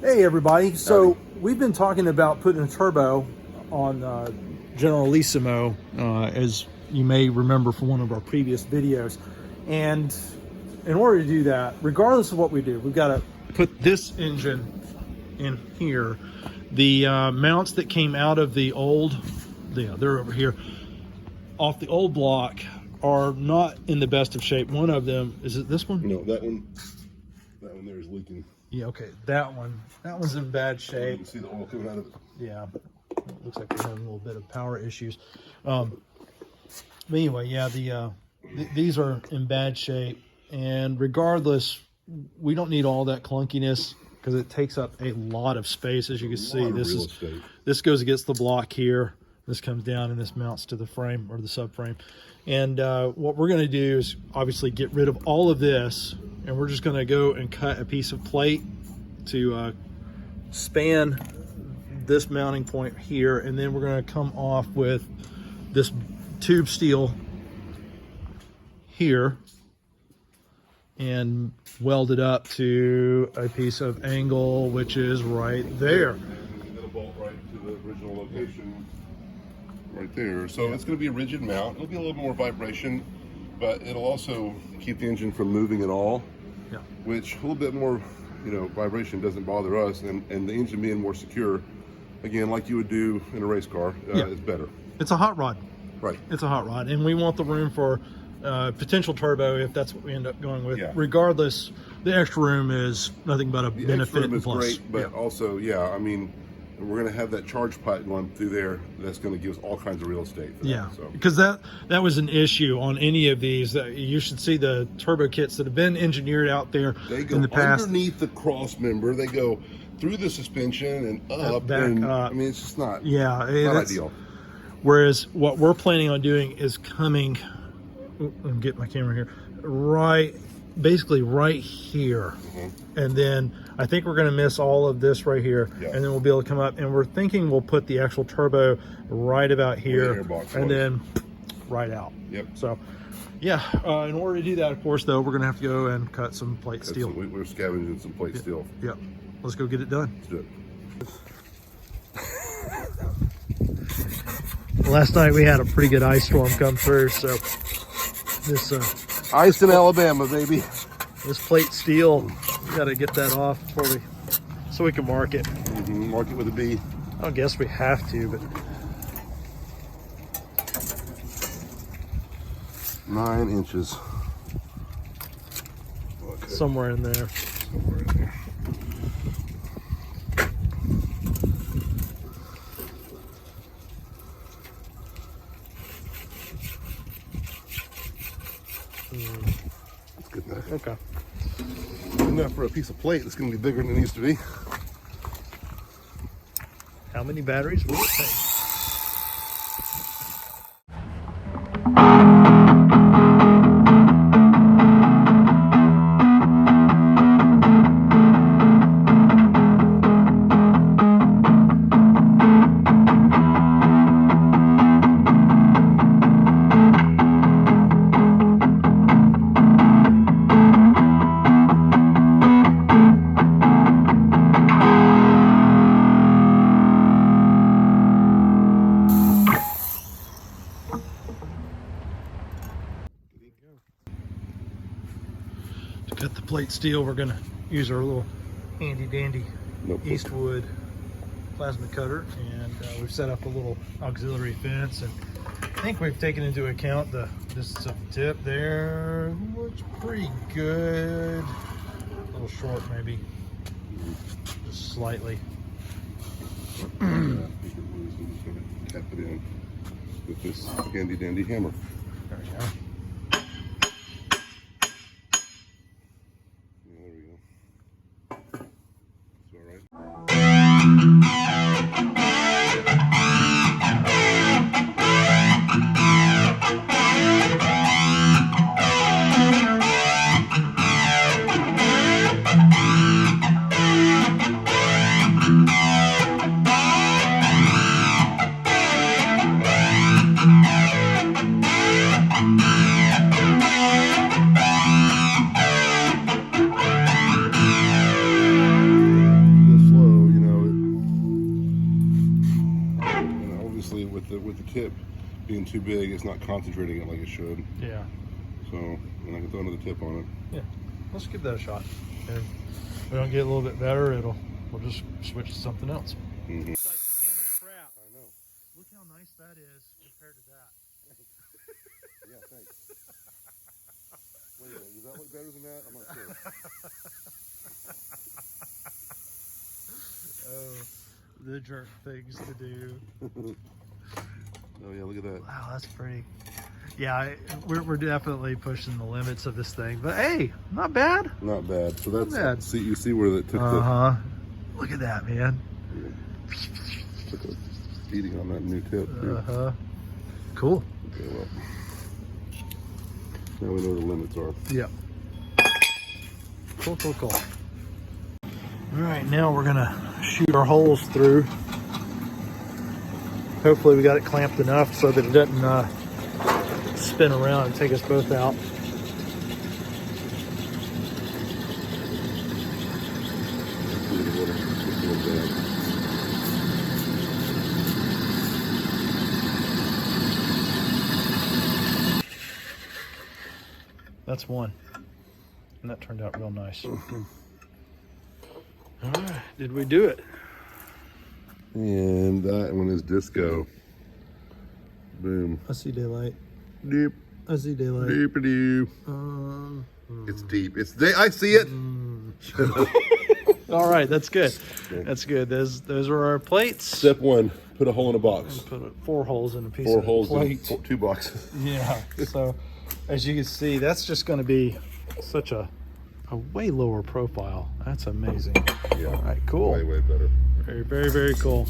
Hey everybody, so we've been talking about putting a turbo on Generalissimo, as you may remember from one of our previous videos. And in order to do that, regardless of what we do, we've got to put this engine in here. The mounts that came out of the old, they're over here, off the old block are not in the best of shape. One of them, is it this one? No, that one there is leaking. Yeah, okay, that one's in bad shape. You can see the oil coming out of it. Yeah, it looks like we're having a little bit of power issues. But anyway, yeah, these are in bad shape, and regardless, we don't need all that clunkiness because it takes up a lot of space. As you can see, this goes against the block here. This comes down and this mounts to the frame or the subframe. And what we're going to do is obviously get rid of all of this, and we're just going to go and cut a piece of plate to span this mounting point here, and then we're going to come off with this tube steel here and weld it up to a piece of angle, which is right there. And it'll bolt right to the original location right there. So it's going to be a rigid mount. It'll be a little more vibration, but it'll also keep the engine from moving at all. Yeah. Which a little bit more, vibration doesn't bother us, and the engine being more secure, again, like you would do in a race car, is better. It's a hot rod. Right. It's a hot rod, and we want the room for potential turbo if that's what we end up going with. Yeah. Regardless, the extra room is nothing but a benefit and plus. Great, but also, I mean, we're going to have that charge pipe going through there. That's going to give us all kinds of real estate. Because that was an issue on any of these. You should see the turbo kits that have been engineered out there in the past. Underneath the cross member, they go through the suspension and up. Back up. I mean, it's just not, not ideal. Whereas what we're planning on doing is coming, let me get my camera here, basically right here. And then I think we're going to miss all of this right here, and then we'll be able to come up, and we're thinking we'll put the actual turbo right about here, and then right out. So in order to do that, of course, though, we're going to have to go and cut some plate steel. We're scavenging some plate steel. Let's go get it done. Let's do it. Last night we had a pretty good ice storm come through, so this ice in Alabama, baby. This plate steel, we got to get that off so we can mark it. Mark it with a B. I guess we have to, but 9 inches. Okay. Somewhere in there. That's good enough. Okay. Good enough for a piece of plate that's going to be bigger than it needs to be. How many batteries will it take? To cut the plate steel, we're going to use our little handy dandy Eastwood plasma cutter, and we've set up a little auxiliary fence, and I think we've taken into account the distance of the tip there. Looks pretty good. A little short maybe, just slightly. You can tap it in with this handy dandy hammer. There we go. There we go. It's all right. with the tip being too big, it's not concentrating it like it should. Yeah. So, and I can throw another tip on it. Yeah. Let's give that a shot. And if we don't get a little bit better, we'll just switch to something else. Mm-hmm. It's like hammered crap. I know. Look how nice that is compared to that. Yeah, thanks. Wait a minute, does that look better than that? I'm not sure. Oh, the jerk things to do. Oh yeah, look at that. Wow, that's pretty. Yeah, we're definitely pushing the limits of this thing, but hey, not bad. Not bad. So that's bad. see, you see where it took Look at that, man. took a beating on that new tip. Too. Cool. Okay, well, now we know where the limits are. Yeah. Cool. All right, now we're gonna shoot our holes through. Hopefully we got it clamped enough so that it doesn't spin around and take us both out. That's one. And that turned out real nice. All right, did we do it? And that one is disco. Boom. I see daylight. Deep. I see daylight. Deep. It's deep. I see it. All right, that's good. That's good. Those are our plates. Step one: put a hole in a box. Put 4 holes in a piece 4 of holes plate. in 2 boxes. Yeah. So, as you can see, that's just going to be such a way lower profile. That's amazing. Yeah. All right. Cool. Way better. Very cool.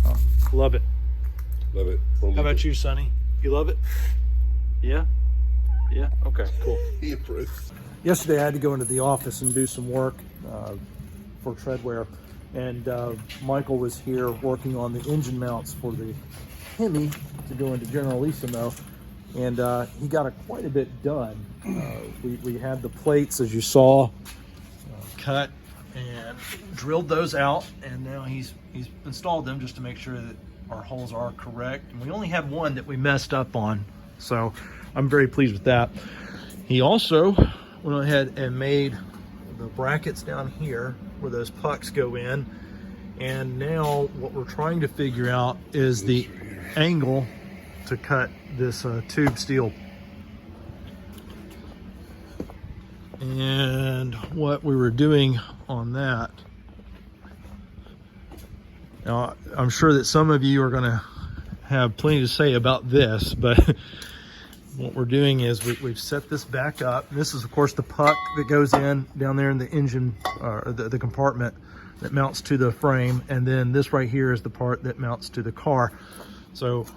Oh, love it. Love it. How about you, Sonny? You love it? Yeah? Yeah? Okay, cool. He approves. Yesterday I had to go into the office and do some work for TredWear, and Michael was here working on the engine mounts for the Hemi to go into Generalissimo, and he got quite a bit done. We had the plates, as you saw, cut and drilled those out, and now he's installed them just to make sure that our holes are correct. And we only had one that we messed up on, so I'm very pleased with that. He also went ahead and made the brackets down here where those pucks go in, and now what we're trying to figure out is the angle to cut this tube steel. And what we were doing on that, now I'm sure that some of you are going to have plenty to say about this, but what we're doing is we've set this back up. This is of course the puck that goes in down there in the engine, the compartment that mounts to the frame, and then this right here is the part that mounts to the car. So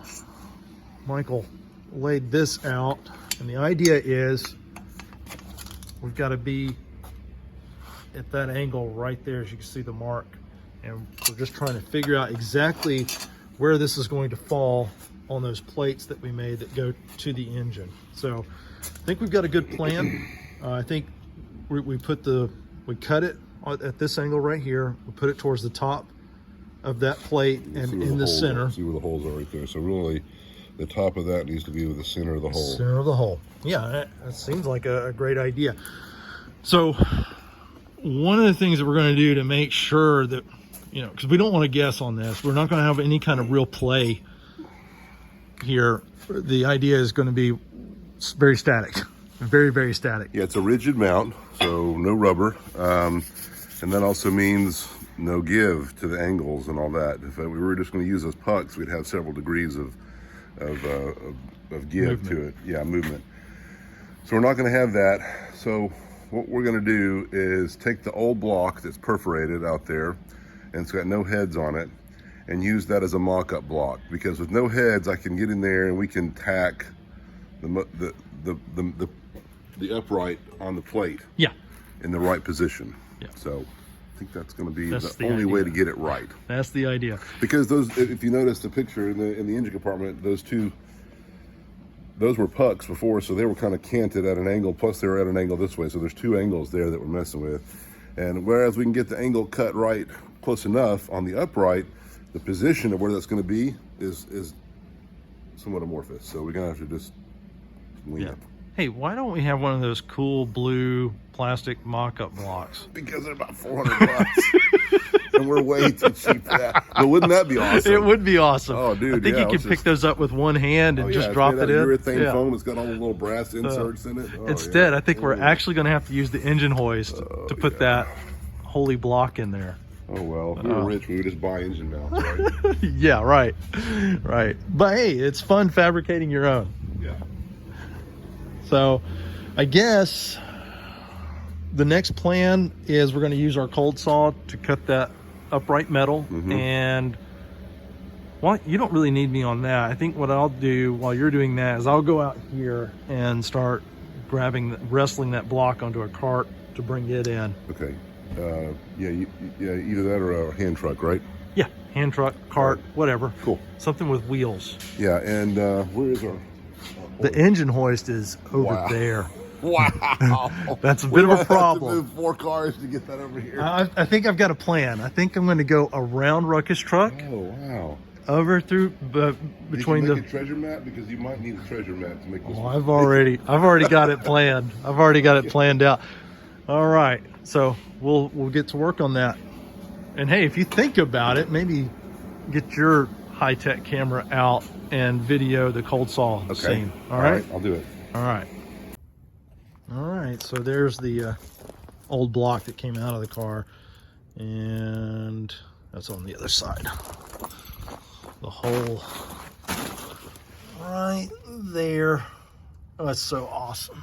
Michael laid this out, and the idea is we've got to be at that angle right there, as you can see the mark, and we're just trying to figure out exactly where this is going to fall on those plates that we made that go to the engine. So I think we've got a good plan. I think we cut it at this angle right here. We put it towards the top of that plate and in the center. See where the holes are right there. So really, the top of that needs to be with the center of the hole. Center of the hole. Yeah, that seems like a great idea. So one of the things that we're going to do to make sure that, because we don't want to guess on this, we're not going to have any kind of real play here. The idea is going to be very static, very static. Yeah, it's a rigid mount, so no rubber, and that also means no give to the angles and all that. If we were just going to use those pucks, we'd have several degrees of give movement to it. Yeah, movement. So we're not going to have that. So what we're going to do is take the old block that's perforated out there, and it's got no heads on it, and use that as a mock-up block, because with no heads I can get in there and we can tack the upright on the plate, Yeah, in the right position. Yeah. So I think that's going to be That's the the only way idea. to get it right, that's the idea. because those, if you notice the picture in the engine compartment, those were pucks before, so they were kind of canted at an angle, plus they were at an angle this way, so there's 2 angles there that we're messing with. And whereas we can get the angle cut right close enough on the upright, the position of where that's going to be is somewhat amorphous. So we're gonna have to just wing it. Hey, why don't we have one of those cool blue plastic mock-up blocks? Because they're about 400 bucks. And we're way too cheap for that. But wouldn't that be awesome? It would be awesome. Oh, dude, I think you can pick those up with one hand and just drop it in. Urethane foam. It's got all the little brass inserts in it. Oh, instead, I think we're actually going to have to use the engine hoist to put that holy block in there. Oh, well, if we were rich, we would just buy engine mounts, right? Yeah, right. Right. But hey, it's fun fabricating your own. Yeah. So I guess the next plan is we're going to use our cold saw to cut that upright metal. And well, you don't really need me on that. I think what I'll do while you're doing that is I'll go out here and start wrestling that block onto a cart to bring it in. Okay. Yeah, either that or a hand truck, right? Yeah, hand truck, cart, whatever. Cool. Something with wheels. Yeah, and where is our... The engine hoist is over there. Wow. That's a bit of a problem. Have to move 4 cars to get that over here. I think I've got a plan. I think I'm going to go around Ruckus Truck. Oh, wow. Over through between Did you make a treasure map? Because you might need a treasure map to make this. Oh, I've already got it planned. I've already got it planned out. All right, so we'll get to work on that. And hey, if you think about it, maybe get your high-tech camera out and video the cold saw scene. All right, I'll do it. All right. All right, so there's the old block that came out of the car, and that's on the other side. The hole right there. Oh, that's so awesome.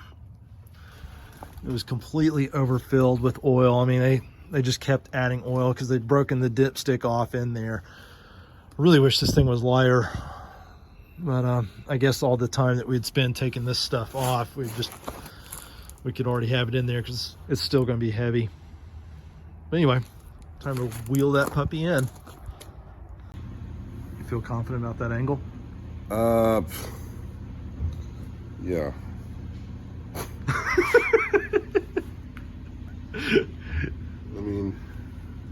It was completely overfilled with oil. I mean, they just kept adding oil because they'd broken the dipstick off in there. I really wish this thing was lighter, but I guess all the time that we'd spend taking this stuff off, we could already have it in there because it's still going to be heavy. But anyway, time to wheel that puppy in. You feel confident about that angle? Yeah. I mean,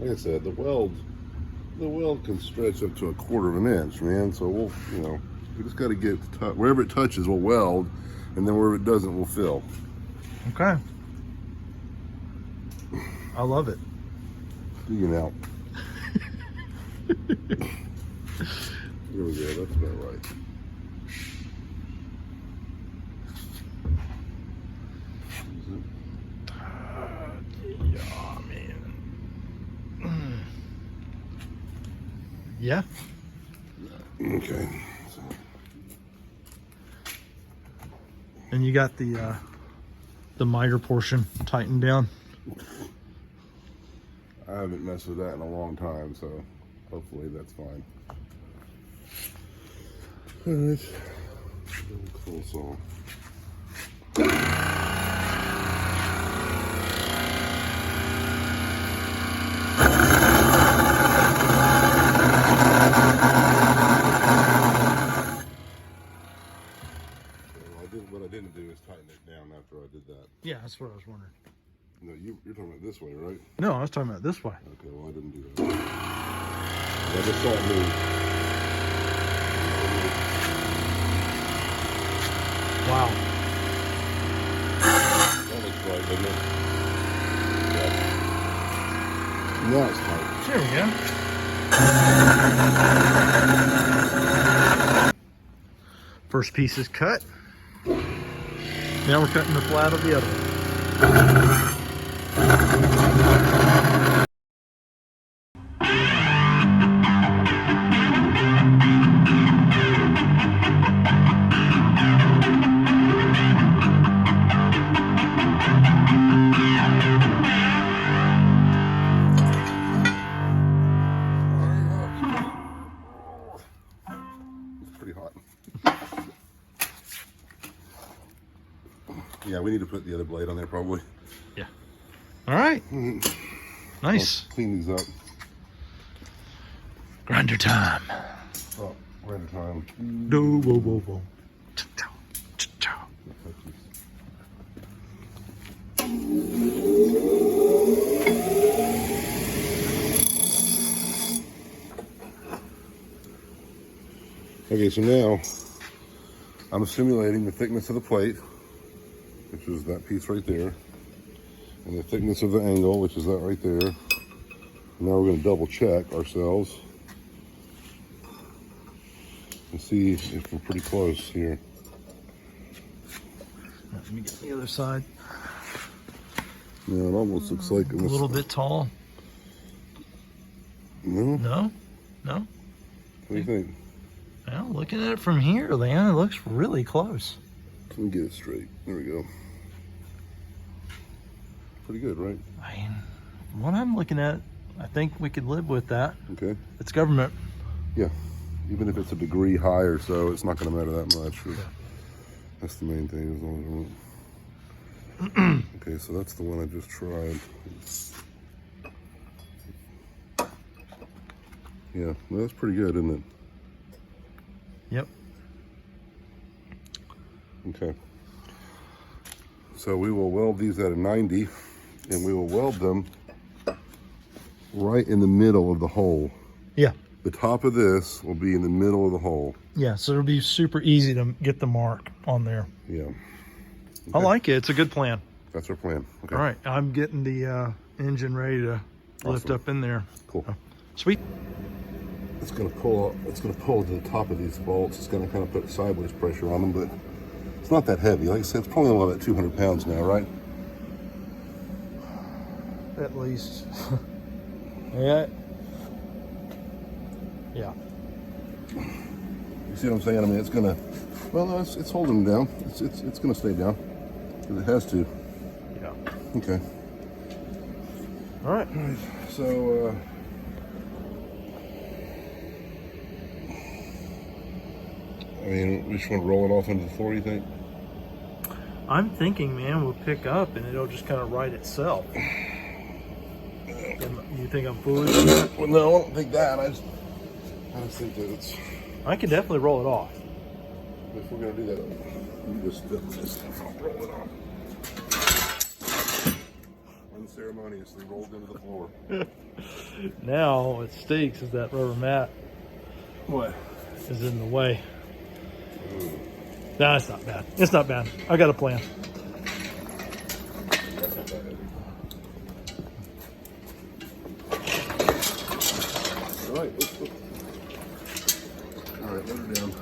like I said, the weld can stretch up to 1/4 of an inch, man. So we just got to get wherever it touches, we'll weld, and then wherever it doesn't, we'll fill. Okay. I love it. Digging out. There we go. That's about right. Yeah, man. Yeah. Okay. So. And you got the miter portion tightened down. I haven't messed with that in a long time, so hopefully that's fine. All right. Cool saw. What I didn't do is tighten it down after I did that. Yeah, that's what I was wondering. No, you're talking about this way, right? No, I was talking about this way. Okay, well I didn't do that. I just saw it move. Wow. That looks right, doesn't it? Yeah. Now it's tight. There we go. First piece is cut. Now we're cutting the flat of the other one. It's pretty hot. Yeah, we need to put the other blade on there probably. Yeah. All right. Nice. I'll clean these up. Grinder time. Oh, grinder time. Do whoa whoa whoa. Cha-chow, cha-chow. Okay, so now I'm simulating the thickness of the plate, which is that piece right there, and the thickness of the angle, which is that right there. And now we're going to double check ourselves and see if we're pretty close here. Let me get the other side. Yeah, it almost looks like A little bit tall. No? No? No? What do you think? Well, looking at it from here, Leon, it looks really close. Let me get it straight. There we go. Pretty good, right? I mean, what I'm looking at, I think we could live with that. Okay. It's government. Yeah. Even if it's a degree high or so, it's not going to matter that much. That's the main thing. As long as okay, so that's the one I just tried. Yeah, well, that's pretty good, isn't it? Yep. Okay. So we will weld these at a 90, and we will weld them right in the middle of the hole. Yeah. The top of this will be in the middle of the hole. Yeah, so it'll be super easy to get the mark on there. Yeah. Okay. I like it. It's a good plan. That's our plan. Okay. All right, I'm getting the engine ready to lift up in there. Cool. Sweet. It's going to pull up. It's going to pull to the top of these bolts. It's going to kind of put sideways pressure on them, but it's not that heavy. Like I said, it's probably only about 200 pounds now, right? At least. Yeah. Yeah. You see what I'm saying? I mean, it's going to. Well, no, it's holding them down. It's going to stay down. It has to. Yeah. Okay. All right. So. I mean, we just want to roll it off into the floor, you think? I'm thinking, man, we'll pick up and it'll just kind of right itself. You think I'm foolish? Well, no, I don't think that. I just think that it's. I can definitely roll it off. If we're gonna do that, we just roll it off. Unceremoniously rolled into the floor. Now what stinks is that rubber mat What? is in the way. No, it's not bad. It's not bad. I got a plan. That's not bad. All right, all right, let her down.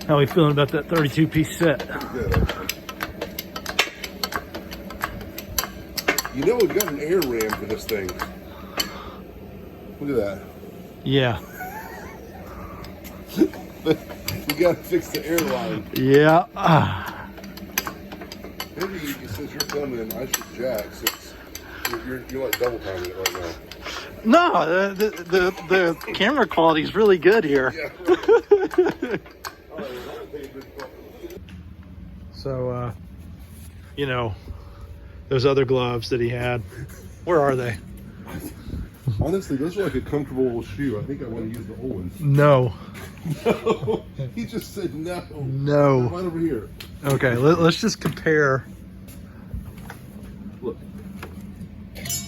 How are we feeling about that 32-piece set? Good, actually. You know, we've got an air ram for this thing. Look at that. Yeah. We got to fix the airline. Yeah. Maybe since you're coming, I should jack since you're like double timing it right now. No, the camera quality is really good here. Yeah. So, you know, those other gloves that he had, where are they? Honestly, those are like a comfortable shoe. I think I want to use the old ones. No. No, he just said no. No. Right over here. Okay, let's just compare. Look.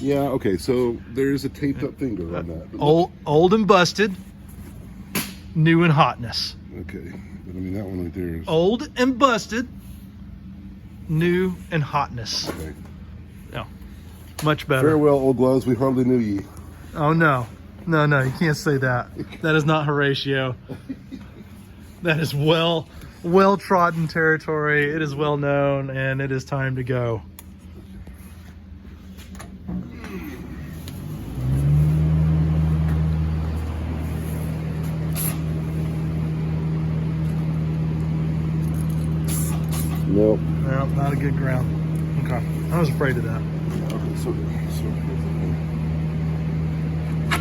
Yeah, okay, so there's a taped up finger on that. Old and busted, new and hotness. Okay, but I mean, that one right there is. Old and busted, new and hotness. Okay. Yeah, much better. Farewell, old gloves, we hardly knew ye. Oh, no. No, you can't say that. That is not Horatio. That is well-trodden territory. It is well known, and it is time to go. Nope. No, not a good ground. Okay, I was afraid of that. Okay, so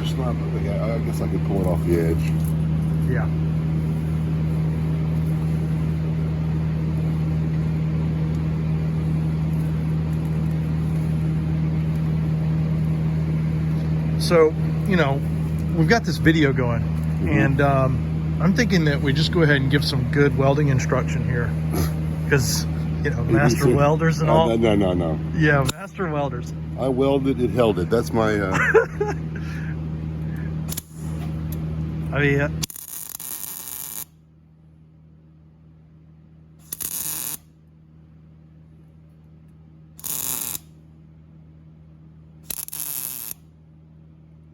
it's not. I guess I could pull it off the edge. Yeah. So you know, we've got this video going, and I'm thinking that we just go ahead and give some good welding instruction here, because, you know, master welders and all. No. Yeah, master welders. I welded it, held it. That's my. I mean,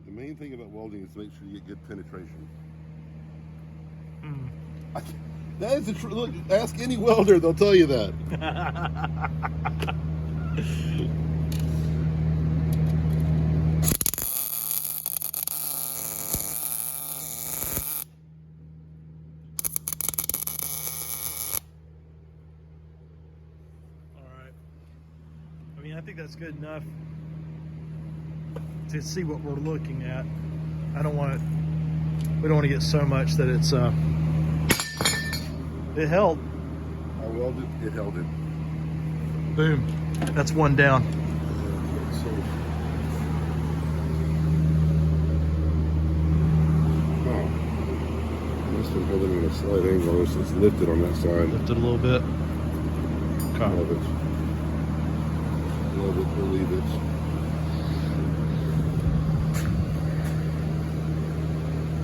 The main thing about welding is to make sure you get good penetration. That is the truth. Look, ask any welder; they'll tell you that. I mean, I think that's good enough to see what we're looking at. We don't want to get so much that it's it held. I welded it, held it. Boom. That's one down. So, must have held it in a slight angle. It's lifted on that side. Lifted a little bit. Okay. Love it. Love it, believe it.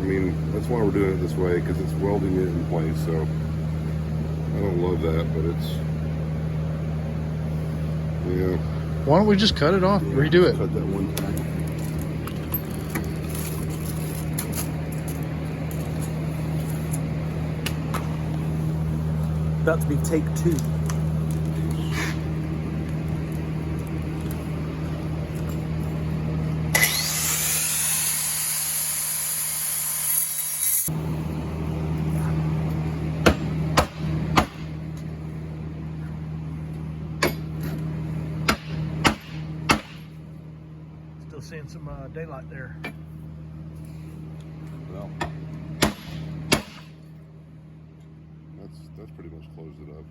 I mean, that's why we're doing it this way, because it's welding it in place, so I don't love that, but it's, yeah. Why don't we just cut it off? Yeah, Redo it. cut that one time. About to be take 2. Still seeing some daylight there. Well, that's pretty much closed it up.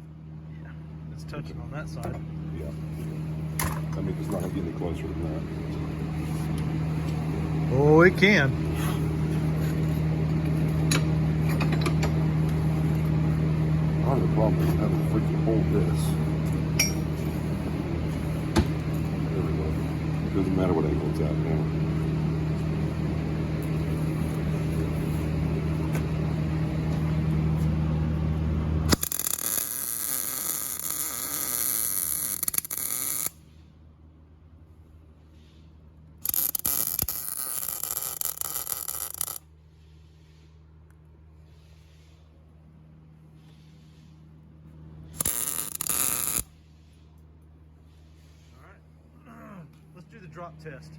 Yeah, it's touching on that side. Yeah. I mean, it's not going to get any closer than that. Oh, it can. Part of the problem is having to freaking hold this. There we go. It doesn't matter what angle it's at now. Let's do the drop test.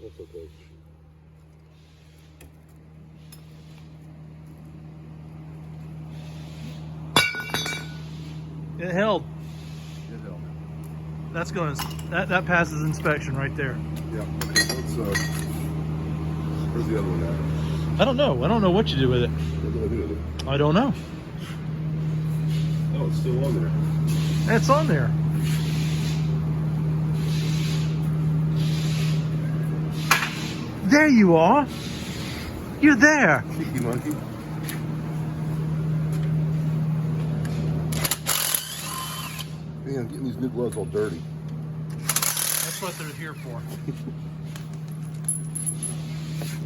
That's okay. It held. It held. That's going to that passes inspection right there. Yeah. Okay, let's, where's the other one at? I don't know. I don't know what you do with it. What do I do with it? I don't know. Oh, it's still on there. It's on there. There you are. You're there. Cheeky monkey. Man, I'm getting these new gloves all dirty. That's what they're here for.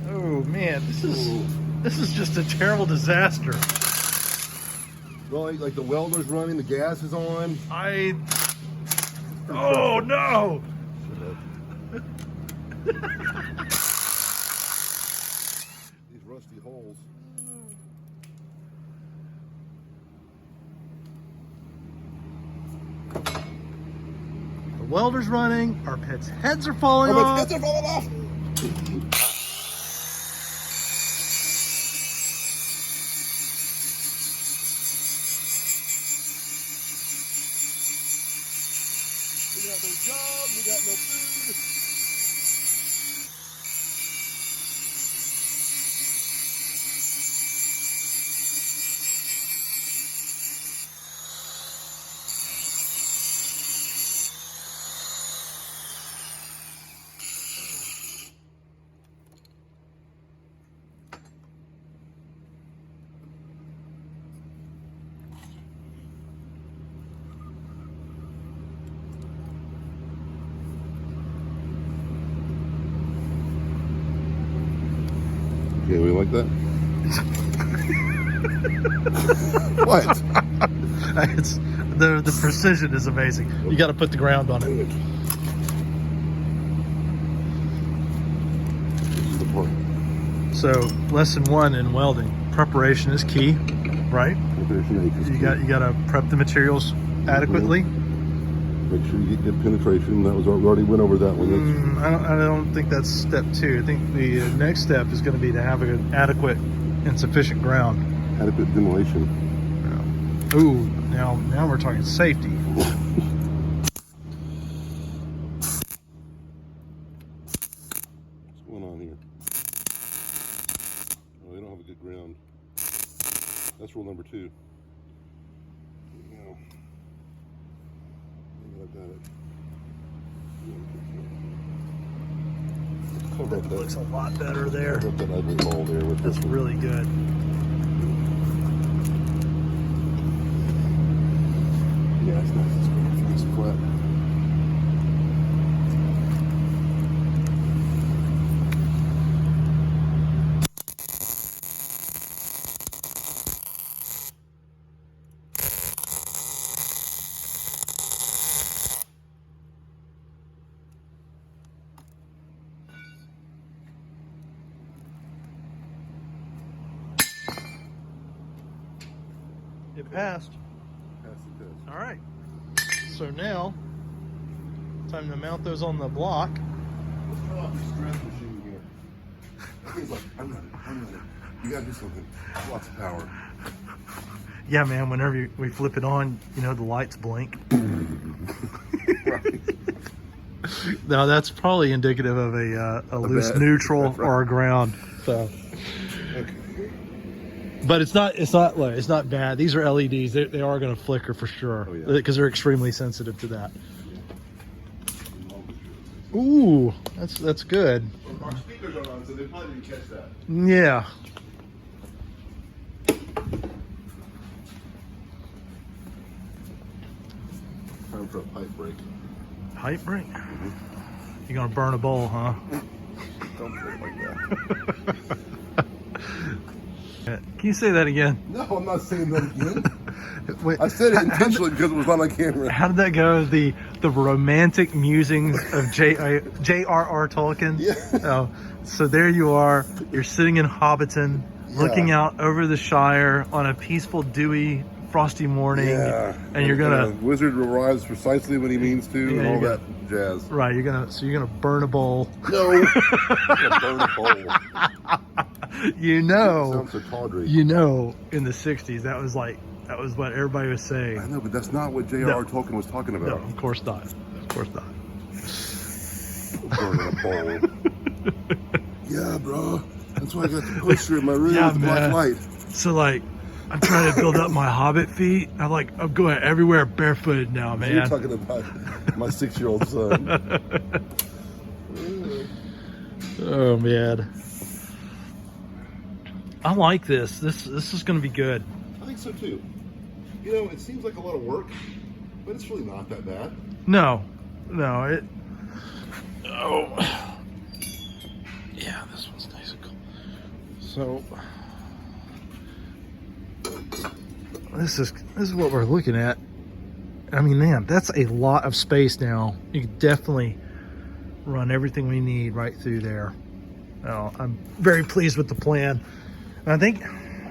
Oh man, this is just a terrible disaster. Well, like the welder's running, the gas is on. Oh no! These rusty holes. The welder's running. Our pets' heads are falling off. Heads are falling off. We got no jobs, we got no food. Okay, we like that? What? It's the precision is amazing. You got to put the ground on it. This is the part. So lesson 1 in welding: preparation is key, right? You got to prep the materials adequately. Make sure you get good penetration. That was we already went over that one. I don't think that's step 2. I think the next step is going to be to have an adequate and sufficient ground. Adequate ventilation. Yeah. Ooh, now we're talking safety. What's going on here? Oh, they don't have a good ground. That's rule number 2. Now, I've got it. Cover up That that. looks a lot better there. Cover up that ugly hole there with That's this one. really good. Yeah, it's nice. It's nice and flat. It passed. Pass the test. All right. So now, time to mount those on the block. Let's turn off this dress machine here. He's like, I'm running. You gotta do something. Lots of power. Yeah, man, whenever we flip it on, the lights blink. Right. Now, that's probably indicative of a loose bad- neutral right. or a ground. So, Okay. but it's not bad. These are LEDs. They are going to flicker for sure. Oh, yeah. Because they're extremely sensitive to that. Ooh, that's good. Our speakers are on, so they probably didn't catch that. Yeah. Time for a pipe break. Pipe break? You're going to burn a bowl, huh? Don't put it like that. Can you say that again? No, I'm not saying that again. Wait, I said it intentionally because it was on my camera. how did that go? The romantic musings of J.R.R. Tolkien? Yeah. Oh, so there you are. You're sitting in Hobbiton, looking out over the Shire on a peaceful, dewy, frosty morning. Yeah. And you're gonna wizard arrives precisely when he means to, Yeah, and all you're that jazz. right. You're gonna burn a bowl. No. I'm gonna burn a bowl. Sounds so tawdry. In the '60s, that was what everybody was saying. I know, but that's not what J.R.R. Tolkien was talking No, about. of course not. Of course not. Burning a bowl. Yeah, bro. That's why I got the poster in my room Yeah, with the black man. light. So I'm trying to build up my Hobbit feet. I'm going everywhere barefooted now, So man. you're talking about my 6-year-old son. Oh man, I like this. This is going to be good. I think so too. It seems like a lot of work, but it's really not that bad. No, it. Oh, yeah, this one's nice and cool. So this is what we're looking at. I mean, man, that's a lot of space now. You can definitely run everything we need right through there. Oh, I'm very pleased with the plan. And I think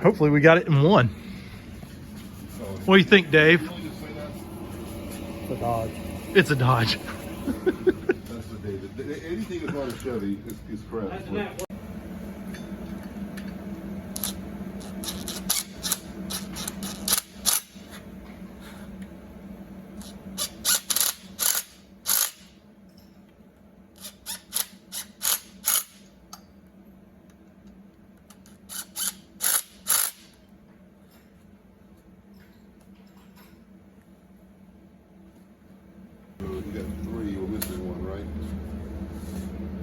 hopefully we got it in one. What do you think, Dave? It's a Dodge. It's a Dodge. That's the David. Anything that's not a Chevy is correct. You got 3, we're missing 1, right?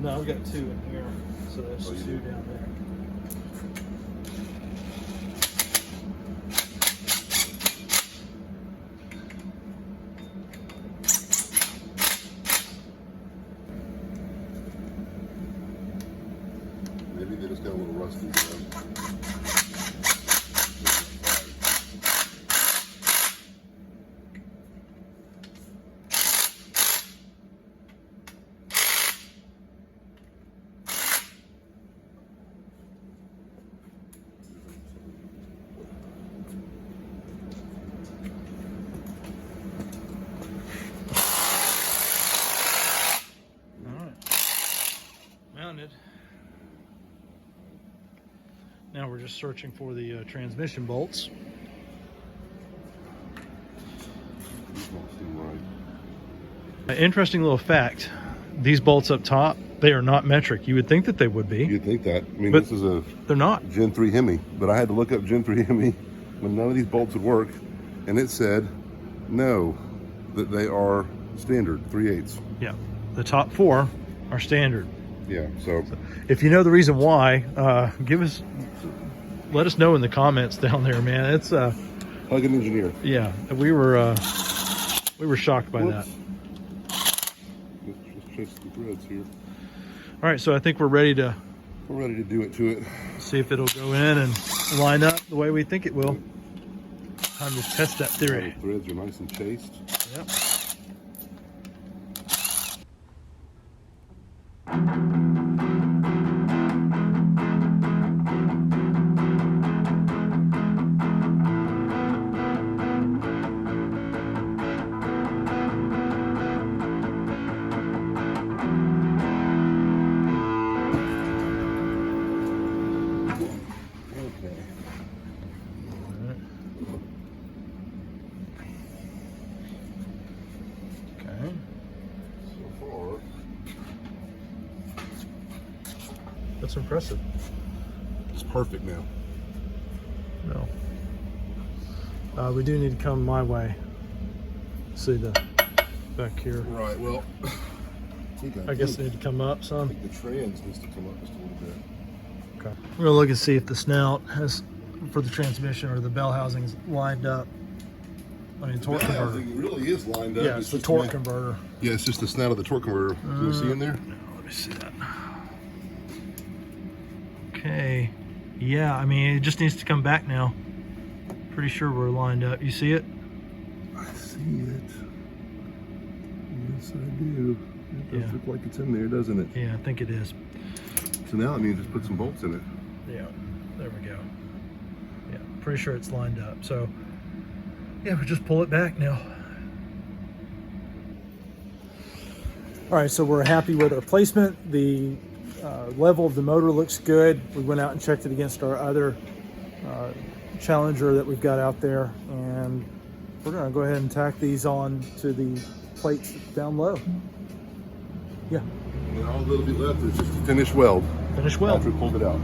No, we got 2 in here. So there's Oh, you 2 do? down there. Maybe they just got a little rusty. Mounted. Now we're just searching for the transmission bolts. These don't seem right. An interesting little fact, these bolts up top, they are not metric. You would think that they would be. You'd think that. I mean, But this is a they're not. Gen 3 Hemi, but I had to look up Gen 3 Hemi when none of these bolts would work, and it said no, that they are standard 3/8. Yeah, the top 4 are standard. Yeah, so If you know the reason why, let us know in the comments down there, man. It's plug an engineer. yeah, we were shocked by Whoops. that. Let's chase the threads here. All right, so I think we're ready to We're ready to do it to it. see if it'll go in and line up the way we think it will. Time to test that theory. The threads are nice and chased. Yep. Okay. Okay. So far, That's impressive. it's perfect now. No. We do need to come my way. See the back here. Right, well, I guess they need to come up some. the trans needs to come up just a little bit. Okay. We're gonna look and see if the snout has, for the transmission or the bell housing's lined up. I mean, torque converter. It really is lined up. Yeah, it's the just torque converter. Yeah, it's just the snout of the torque converter. Can you see in there? No, let me see that. Okay. Yeah, I mean, it just needs to come back now. Pretty sure we're lined up. You see it? I see it. Yes, I do. It does look like it's in there, doesn't it? Yeah, I think it is. So now I need to just put some bolts in it. Yeah, there we go. Yeah, pretty sure it's lined up. So, yeah, we just pull it back now. All right, so we're happy with our placement. The level of the motor looks good. We went out and checked it against our other Challenger that we've got out there, and we're gonna go ahead and tack these on to the plates down low. Yeah, And all that'll be left is just a finish weld. finish well. After we pulled it out.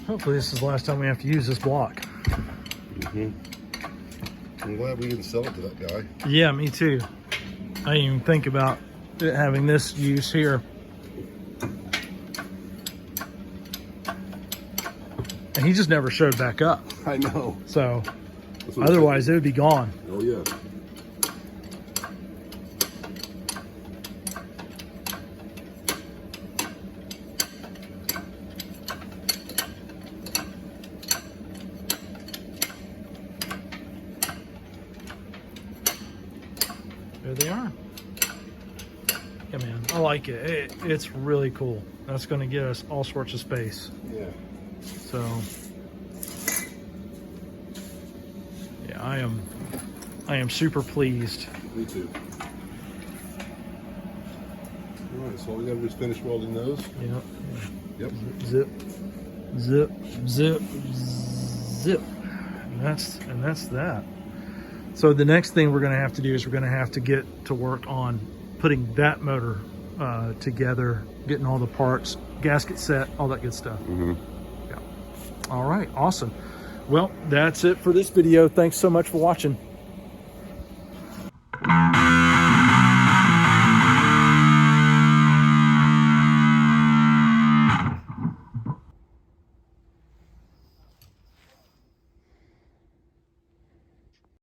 Hopefully this is the last time we have to use this block. I'm glad we didn't sell it to that guy. Yeah, me too. I didn't even think about it having this use here. And he just never showed back up. I know. So otherwise it would be gone. Oh yeah. There they are. Yeah, man, I like it. It's really cool. That's going to get us all sorts of space. Yeah. So, yeah, I am super pleased. Me too. All right, so all we got to do is finish welding those. Yeah. Yep. Zip, zip, zip, zip. And that's that. So the next thing we're going to have to do is we're going to have to get to work on putting that motor together, getting all the parts, gasket set, all that good stuff. Mm-hmm. Yeah. All right, awesome. Well, that's it for this video. Thanks so much for watching.